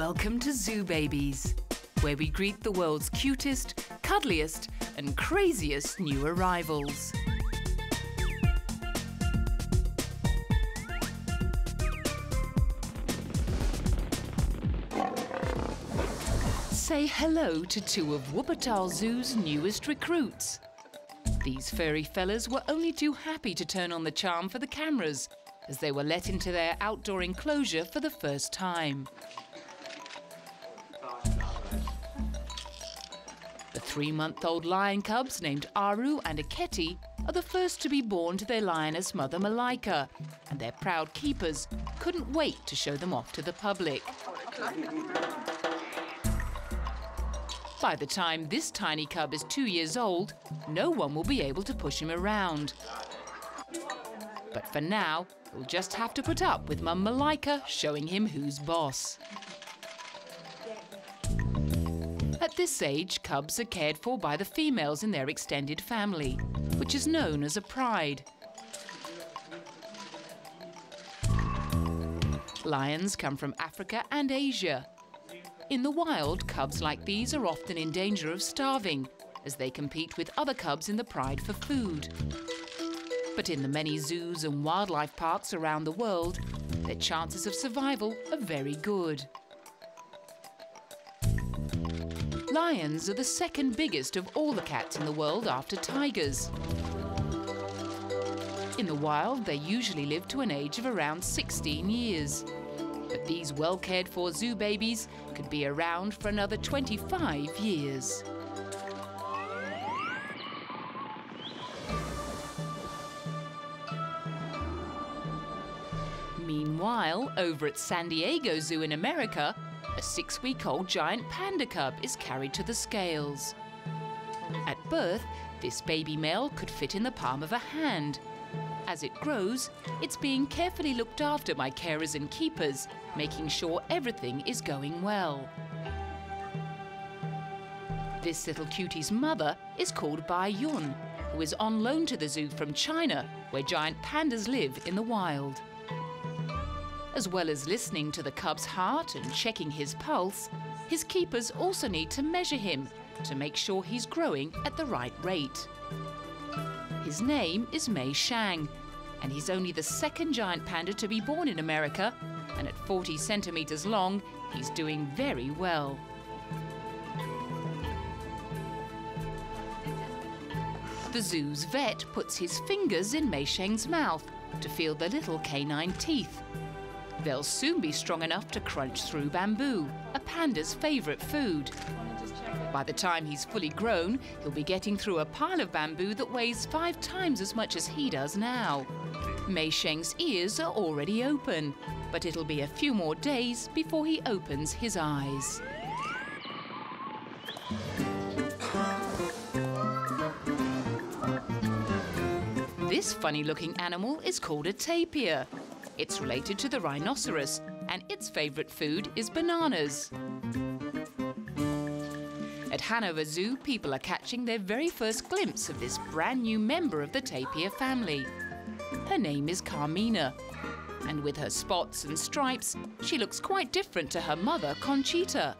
Welcome to Zoo Babies, where we greet the world's cutest, cuddliest and craziest new arrivals. Say hello to two of Wuppertal Zoo's newest recruits. These furry fellas were only too happy to turn on the charm for the cameras as they were let into their outdoor enclosure for the first time. The 3-month-old lion cubs named Aru and Aketi are the first to be born to their lioness mother Malaika, and their proud keepers couldn't wait to show them off to the public. By the time this tiny cub is 2 years old, no one will be able to push him around. But for now, he'll just have to put up with Mum Malaika showing him who's boss. At this age, cubs are cared for by the females in their extended family, which is known as a pride. Lions come from Africa and Asia. In the wild, cubs like these are often in danger of starving, as they compete with other cubs in the pride for food. But in the many zoos and wildlife parks around the world, their chances of survival are very good. Lions are the second biggest of all the cats in the world after tigers. In the wild, they usually live to an age of around 16 years. But these well-cared-for zoo babies could be around for another 25 years. Meanwhile, over at San Diego Zoo in America, a 6-week-old giant panda cub is carried to the scales. At birth, this baby male could fit in the palm of a hand. As it grows, it's being carefully looked after by carers and keepers, making sure everything is going well. This little cutie's mother is called Bai Yun, who is on loan to the zoo from China, where giant pandas live in the wild. As well as listening to the cub's heart and checking his pulse, his keepers also need to measure him to make sure he's growing at the right rate. His name is Mei Shang, and he's only the second giant panda to be born in America, and at 40 centimeters long, he's doing very well. The zoo's vet puts his fingers in Mei Shang's mouth to feel the little canine teeth. They'll soon be strong enough to crunch through bamboo, a panda's favorite food. By the time he's fully grown, he'll be getting through a pile of bamboo that weighs 5 times as much as he does now. Mei Shang's ears are already open, but it'll be a few more days before he opens his eyes. This funny-looking animal is called a tapir. It's related to the rhinoceros, and its favorite food is bananas. At Hanover Zoo, people are catching their very first glimpse of this brand new member of the tapir family. Her name is Carmina, and with her spots and stripes, she looks quite different to her mother, Conchita.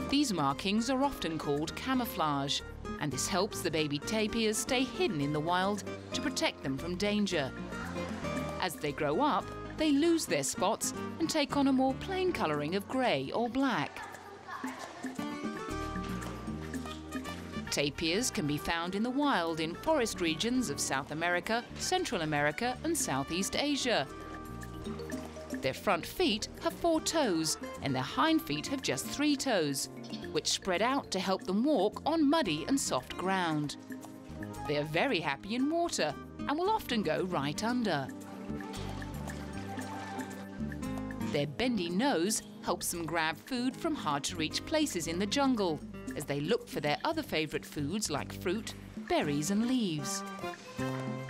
These markings are often called camouflage, and this helps the baby tapirs stay hidden in the wild to protect them from danger. As they grow up, they lose their spots and take on a more plain colouring of grey or black. Tapirs can be found in the wild in forest regions of South America, Central America and Southeast Asia. Their front feet have 4 toes and their hind feet have just 3 toes, which spread out to help them walk on muddy and soft ground. They are very happy in water and will often go right under. Their bendy nose helps them grab food from hard-to-reach places in the jungle, as they look for their other favourite foods like fruit, berries and leaves.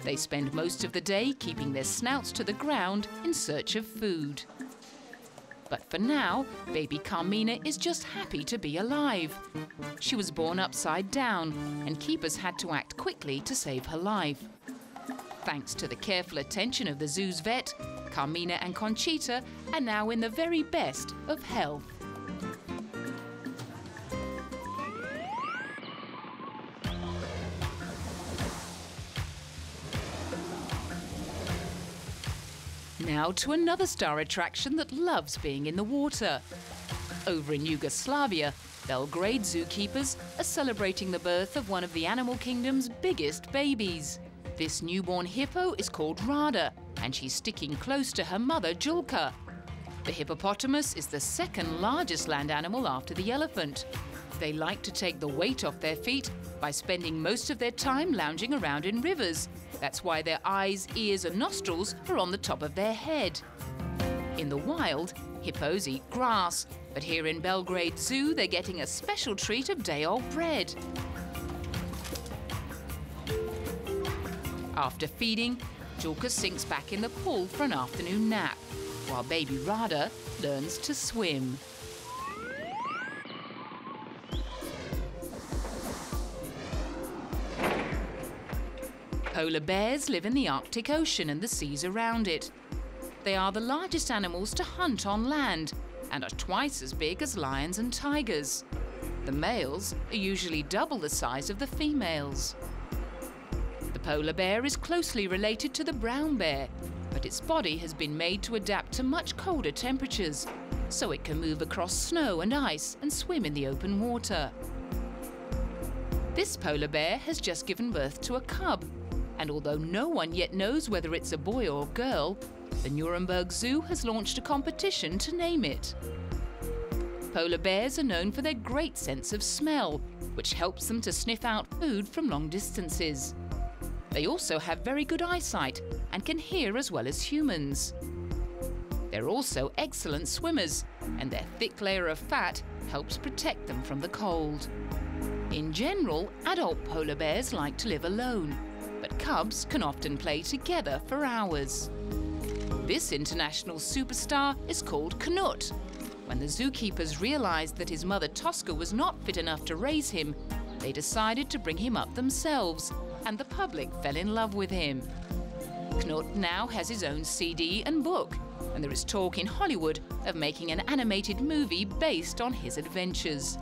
They spend most of the day keeping their snouts to the ground in search of food. But for now, baby Carmina is just happy to be alive. She was born upside down, and keepers had to act quickly to save her life. Thanks to the careful attention of the zoo's vet, Carmina and Conchita are now in the very best of health. Now to another star attraction that loves being in the water. Over in Yugoslavia, Belgrade zookeepers are celebrating the birth of one of the animal kingdom's biggest babies. This newborn hippo is called Rada, and she's sticking close to her mother, Julka. The hippopotamus is the second largest land animal after the elephant. They like to take the weight off their feet by spending most of their time lounging around in rivers. That's why their eyes, ears and nostrils are on the top of their head. In the wild, hippos eat grass, but here in Belgrade Zoo, they're getting a special treat of day-old bread. After feeding, Julka sinks back in the pool for an afternoon nap, while baby Rada learns to swim. Polar bears live in the Arctic Ocean and the seas around it. They are the largest animals to hunt on land and are twice as big as lions and tigers. The males are usually double the size of the females. The polar bear is closely related to the brown bear, but its body has been made to adapt to much colder temperatures, so it can move across snow and ice and swim in the open water. This polar bear has just given birth to a cub, and although no one yet knows whether it's a boy or girl, the Nuremberg Zoo has launched a competition to name it. Polar bears are known for their great sense of smell, which helps them to sniff out food from long distances. They also have very good eyesight and can hear as well as humans. They're also excellent swimmers, and their thick layer of fat helps protect them from the cold. In general, adult polar bears like to live alone, but cubs can often play together for hours. This international superstar is called Knut. When the zookeepers realized that his mother Tosca was not fit enough to raise him, they decided to bring him up themselves, and the public fell in love with him. Knut now has his own CD and book, and there is talk in Hollywood of making an animated movie based on his adventures.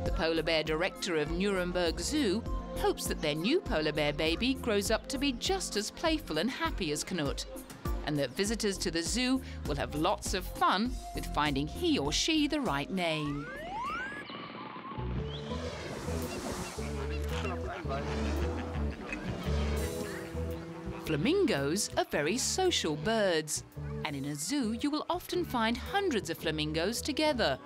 The polar bear director of Nuremberg Zoo hopes that their new polar bear baby grows up to be just as playful and happy as Knut, and that visitors to the zoo will have lots of fun with finding he or she the right name. Flamingos are very social birds, and in a zoo you will often find hundreds of flamingos together.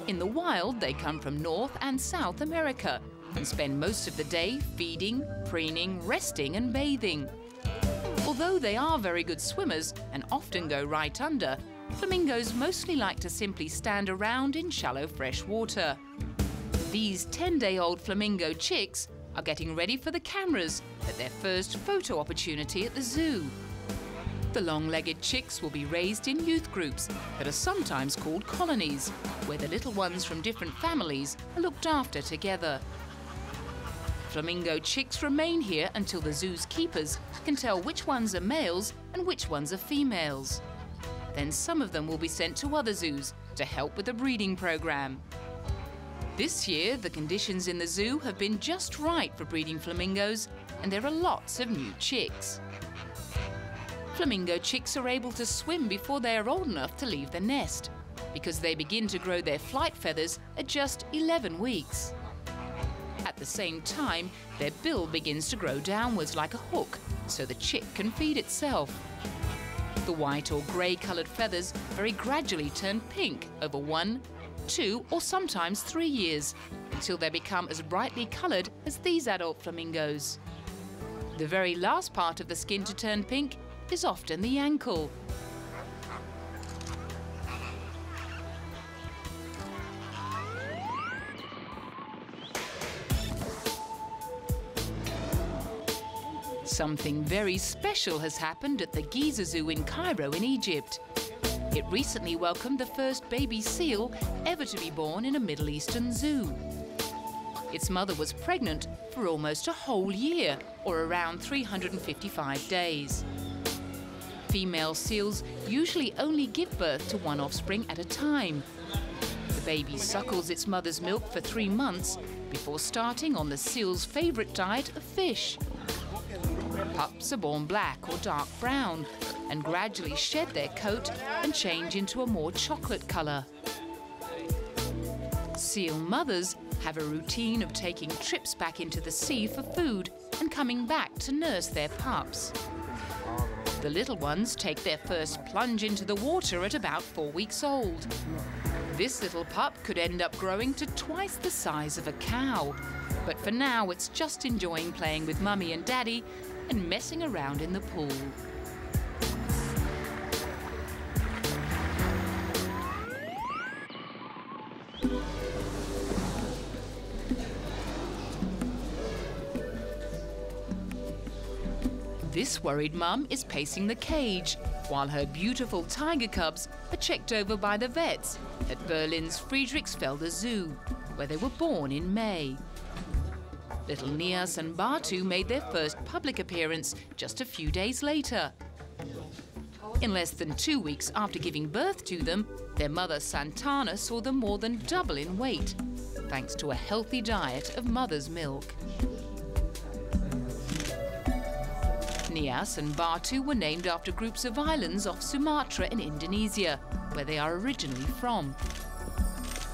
In the wild, they come from North and South America and spend most of the day feeding, preening, resting and bathing. Although they are very good swimmers and often go right under, flamingos mostly like to simply stand around in shallow fresh water. These 10-day-old flamingo chicks are getting ready for the cameras at their first photo opportunity at the zoo. The long-legged chicks will be raised in youth groups that are sometimes called colonies, where the little ones from different families are looked after together. Flamingo chicks remain here until the zoo's keepers can tell which ones are males and which ones are females. Then some of them will be sent to other zoos to help with the breeding program. This year, the conditions in the zoo have been just right for breeding flamingos, and there are lots of new chicks. Flamingo chicks are able to swim before they are old enough to leave the nest, because they begin to grow their flight feathers at just 11 weeks. At the same time, their bill begins to grow downwards like a hook, so the chick can feed itself. The white or grey-coloured feathers very gradually turn pink over 1, 2 or sometimes 3 years, until they become as brightly coloured as these adult flamingos. The very last part of the skin to turn pink is often the ankle. Something very special has happened at the Giza Zoo in Cairo in Egypt. It recently welcomed the first baby seal ever to be born in a Middle Eastern zoo. Its mother was pregnant for almost a whole year, or around 355 days. female seals usually only give birth to one offspring at a time. The baby suckles its mother's milk for 3 months before starting on the seal's favourite diet of fish. Pups are born black or dark brown and gradually shed their coat and change into a more chocolate colour. Seal mothers have a routine of taking trips back into the sea for food and coming back to nurse their pups. The little ones take their first plunge into the water at about 4 weeks old. This little pup could end up growing to twice the size of a cow. But for now, it's just enjoying playing with Mummy and Daddy and messing around in the pool. This worried mum is pacing the cage, while her beautiful tiger cubs are checked over by the vets at Berlin's Friedrichsfelde Zoo, where they were born in May. Little Nias and Batu made their first public appearance just a few days later. In less than 2 weeks after giving birth to them, their mother Santana saw them more than double in weight, thanks to a healthy diet of mother's milk. Nias and Batu were named after groups of islands off Sumatra in Indonesia, where they are originally from.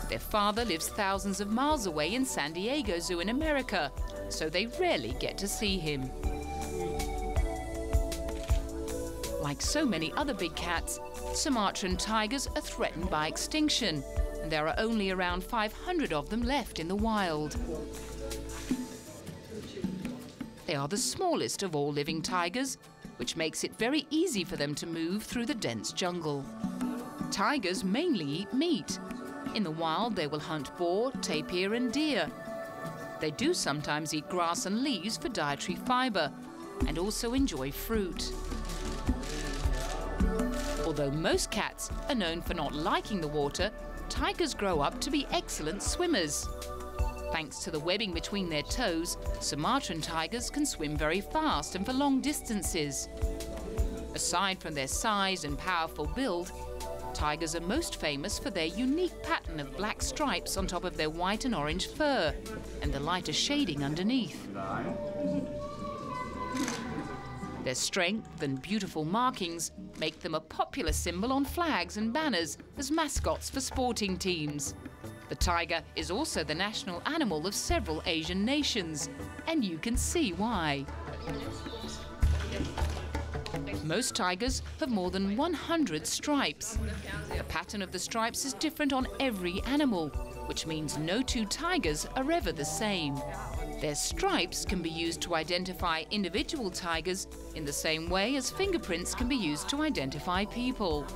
Their father lives thousands of miles away in San Diego Zoo in America, so they rarely get to see him. Like so many other big cats, Sumatran tigers are threatened by extinction, and there are only around 500 of them left in the wild. They are the smallest of all living tigers, which makes it very easy for them to move through the dense jungle. Tigers mainly eat meat. In the wild, they will hunt boar, tapir and deer. They do sometimes eat grass and leaves for dietary fibre, and also enjoy fruit. Although most cats are known for not liking the water, tigers grow up to be excellent swimmers. Thanks to the webbing between their toes, Sumatran tigers can swim very fast and for long distances. Aside from their size and powerful build, tigers are most famous for their unique pattern of black stripes on top of their white and orange fur, and the lighter shading underneath. Their strength and beautiful markings make them a popular symbol on flags and banners as mascots for sporting teams. The tiger is also the national animal of several Asian nations, and you can see why. Most tigers have more than 100 stripes. The pattern of the stripes is different on every animal, which means no two tigers are ever the same. Their stripes can be used to identify individual tigers in the same way as fingerprints can be used to identify people.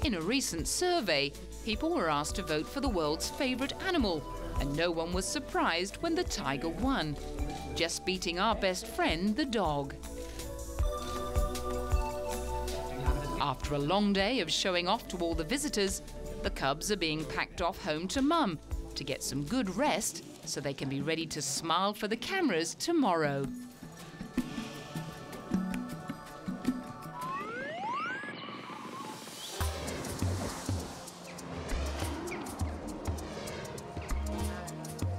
In a recent survey, people were asked to vote for the world's favourite animal, and no one was surprised when the tiger won, just beating our best friend, the dog. After a long day of showing off to all the visitors, the cubs are being packed off home to Mum to get some good rest so they can be ready to smile for the cameras tomorrow.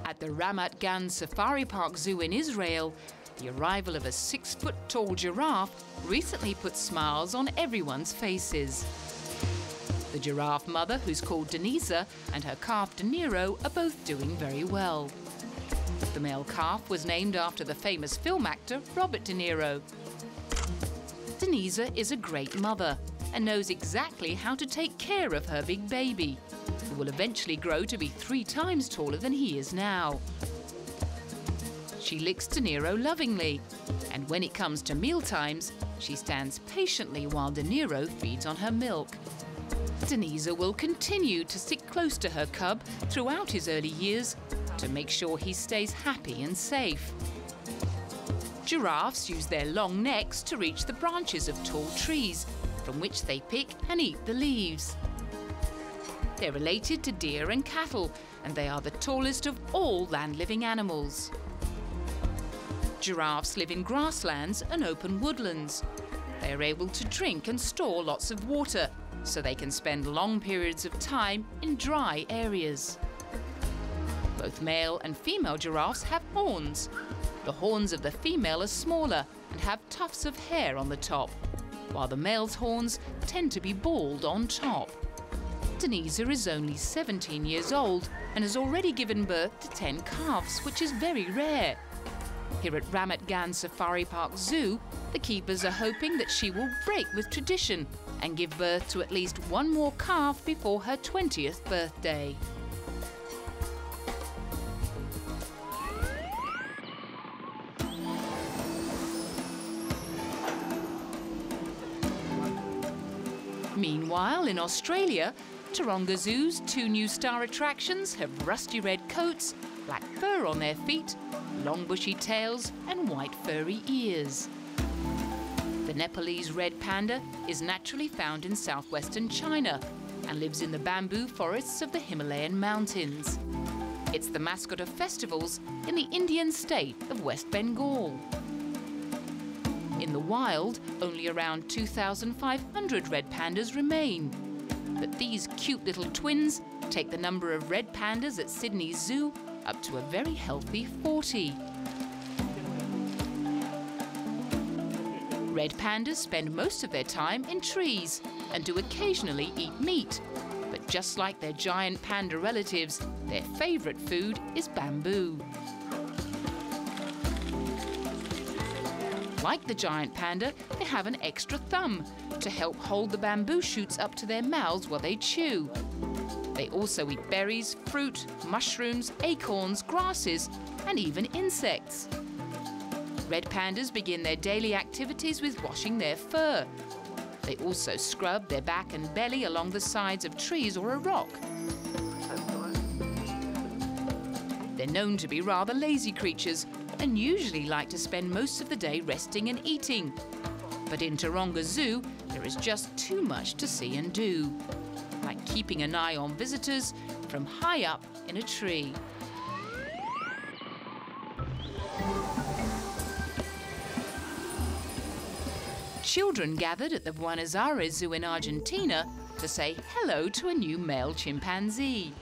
At the Ramat Gan Safari Park Zoo in Israel, the arrival of a 6-foot-tall giraffe recently put smiles on everyone's faces. The giraffe mother, who's called Denisa, and her calf De Niro are both doing very well. The male calf was named after the famous film actor Robert De Niro. Denisa is a great mother and knows exactly how to take care of her big baby, who will eventually grow to be 3 times taller than he is now. She licks De Niro lovingly, and when it comes to meal times, she stands patiently while De Niro feeds on her milk. Denisa will continue to stick close to her cub throughout his early years to make sure he stays happy and safe. Giraffes use their long necks to reach the branches of tall trees, from which they pick and eat the leaves. They're related to deer and cattle, and they are the tallest of all land-living animals. Giraffes live in grasslands and open woodlands. They are able to drink and store lots of water, so they can spend long periods of time in dry areas. Both male and female giraffes have horns. The horns of the female are smaller and have tufts of hair on the top, while the male's horns tend to be bald on top. Denisa is only 17 years old and has already given birth to 10 calves, which is very rare. Here at Ramat Gan Safari Park Zoo, the keepers are hoping that she will break with tradition and give birth to at least one more calf before her 20th birthday. Meanwhile, in Australia, Toronga Zoo's 2 new star attractions have rusty red coats, black fur on their feet, long bushy tails and white furry ears. The Nepalese red panda is naturally found in southwestern China and lives in the bamboo forests of the Himalayan mountains. It's the mascot of festivals in the Indian state of West Bengal. In the wild, only around 2,500 red pandas remain. But these cute little twins take the number of red pandas at Sydney's zoo up to a very healthy 40. Red pandas spend most of their time in trees and do occasionally eat meat. But just like their giant panda relatives, their favourite food is bamboo. Like the giant panda, they have an extra thumb to help hold the bamboo shoots up to their mouths while they chew. They also eat berries, fruit, mushrooms, acorns, grasses, and even insects. Red pandas begin their daily activities with washing their fur. They also scrub their back and belly along the sides of trees or a rock. They're known to be rather lazy creatures and usually like to spend most of the day resting and eating. But in Toronga Zoo, there is just too much to see and do, like keeping an eye on visitors from high up in a tree. Children gathered at the Buenos Aires Zoo in Argentina to say hello to a new male chimpanzee.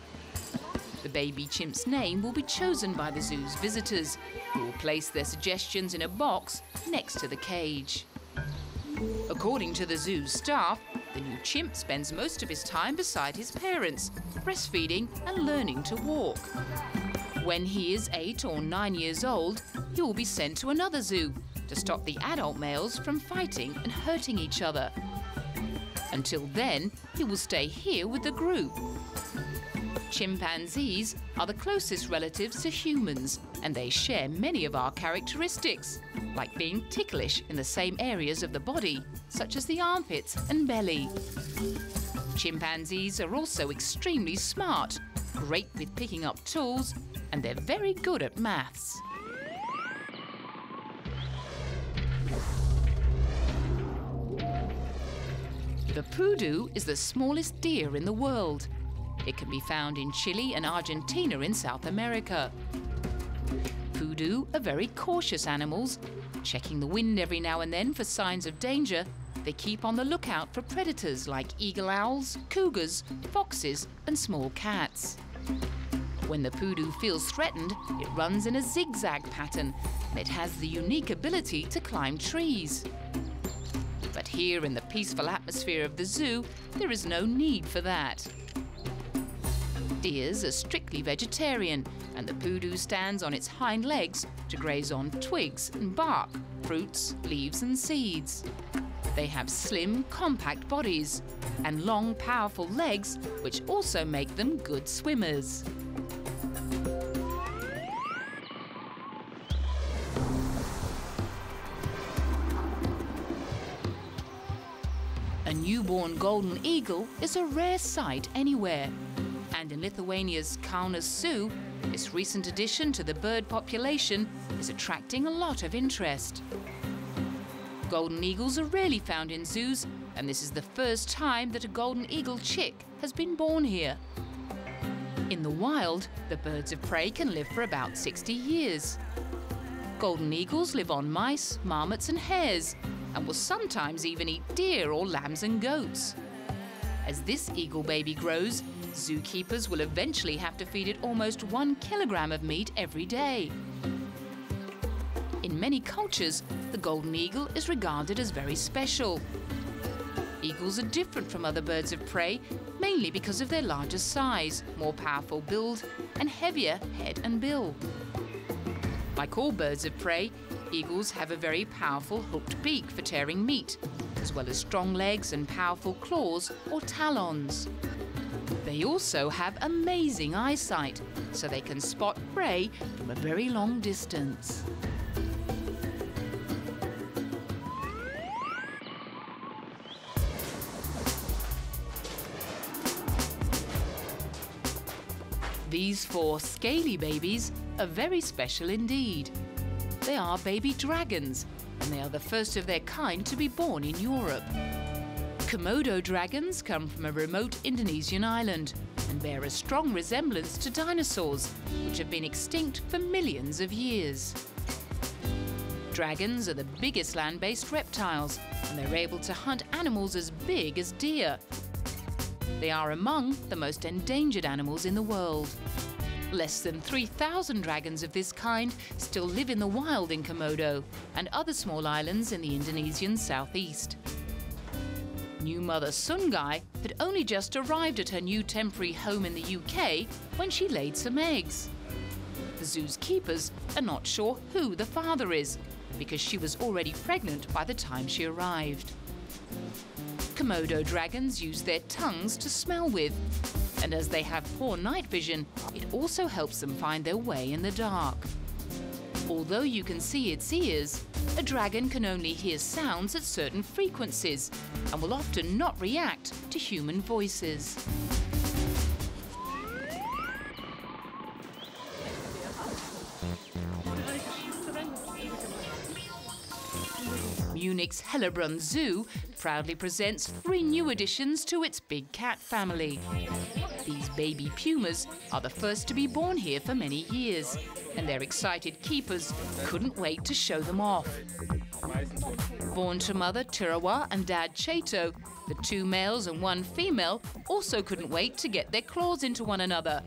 The baby chimp's name will be chosen by the zoo's visitors, who will place their suggestions in a box next to the cage. According to the zoo's staff, the new chimp spends most of his time beside his parents, breastfeeding and learning to walk. When he is 8 or 9 years old, he will be sent to another zoo to stop the adult males from fighting and hurting each other. Until then, he will stay here with the group. Chimpanzees are the closest relatives to humans, and they share many of our characteristics, like being ticklish in the same areas of the body, such as the armpits and belly. Chimpanzees are also extremely smart, great with picking up tools, and they're very good at maths. The Pudu is the smallest deer in the world. It can be found in Chile and Argentina in South America. Pudu are very cautious animals. Checking the wind every now and then for signs of danger, they keep on the lookout for predators like eagle owls, cougars, foxes and small cats. When the Pudu feels threatened, it runs in a zigzag pattern, and it has the unique ability to climb trees. But here in the peaceful atmosphere of the zoo, there is no need for that. Deers are strictly vegetarian, and the Pudu stands on its hind legs to graze on twigs and bark, fruits, leaves and seeds. They have slim, compact bodies and long, powerful legs, which also make them good swimmers. A newborn golden eagle is a rare sight anywhere. And in Lithuania's Kaunas Zoo, this recent addition to the bird population is attracting a lot of interest. Golden eagles are rarely found in zoos, and this is the first time that a golden eagle chick has been born here. In the wild, the birds of prey can live for about 60 years. Golden eagles live on mice, marmots and hares, and will sometimes even eat deer or lambs and goats. As this eagle baby grows, zookeepers will eventually have to feed it almost 1 kilogram of meat every day. In many cultures, the golden eagle is regarded as very special. Eagles are different from other birds of prey, mainly because of their larger size, more powerful build, and heavier head and bill. Like all birds of prey, eagles have a very powerful hooked beak for tearing meat, as well as strong legs and powerful claws or talons. They also have amazing eyesight, so they can spot prey from a very long distance. These 4 scaly babies are very special indeed. They are baby dragons, and they are the first of their kind to be born in Europe. Komodo dragons come from a remote Indonesian island and bear a strong resemblance to dinosaurs, which have been extinct for millions of years. Dragons are the biggest land-based reptiles, and they're able to hunt animals as big as deer. They are among the most endangered animals in the world. Less than 3,000 dragons of this kind still live in the wild in Komodo and other small islands in the Indonesian southeast. New mother Sungai had only just arrived at her new temporary home in the UK when she laid some eggs. The zoo's keepers are not sure who the father is, because she was already pregnant by the time she arrived. Komodo dragons use their tongues to smell with, and as they have poor night vision, it also helps them find their way in the dark. Although you can see its ears, a dragon can only hear sounds at certain frequencies and will often not react to human voices. Munich's Hellerbrunn Zoo proudly presents 3 new additions to its big cat family. These baby pumas are the first to be born here for many years, and their excited keepers couldn't wait to show them off. Born to mother Tirawa and dad Chato, the 2 males and 1 female also couldn't wait to get their claws into one another.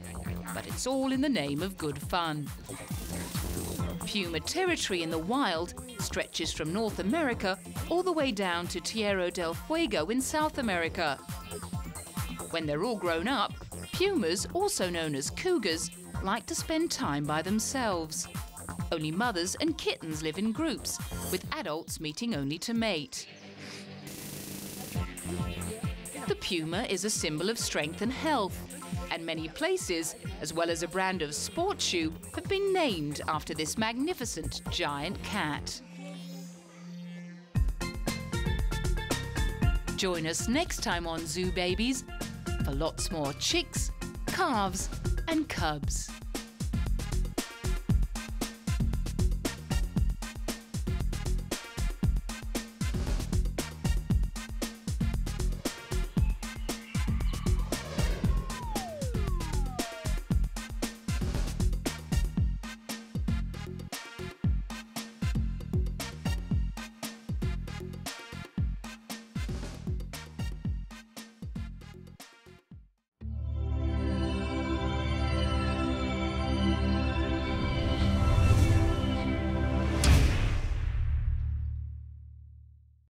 But it's all in the name of good fun. Puma territory in the wild stretches from North America all the way down to Tierra del Fuego in South America. When they're all grown up, pumas, also known as cougars, like to spend time by themselves. Only mothers and kittens live in groups, with adults meeting only to mate. The puma is a symbol of strength and health, and many places, as well as a brand of sports shoe, have been named after this magnificent giant cat. Join us next time on Zoo Babies for lots more chicks, calves and cubs.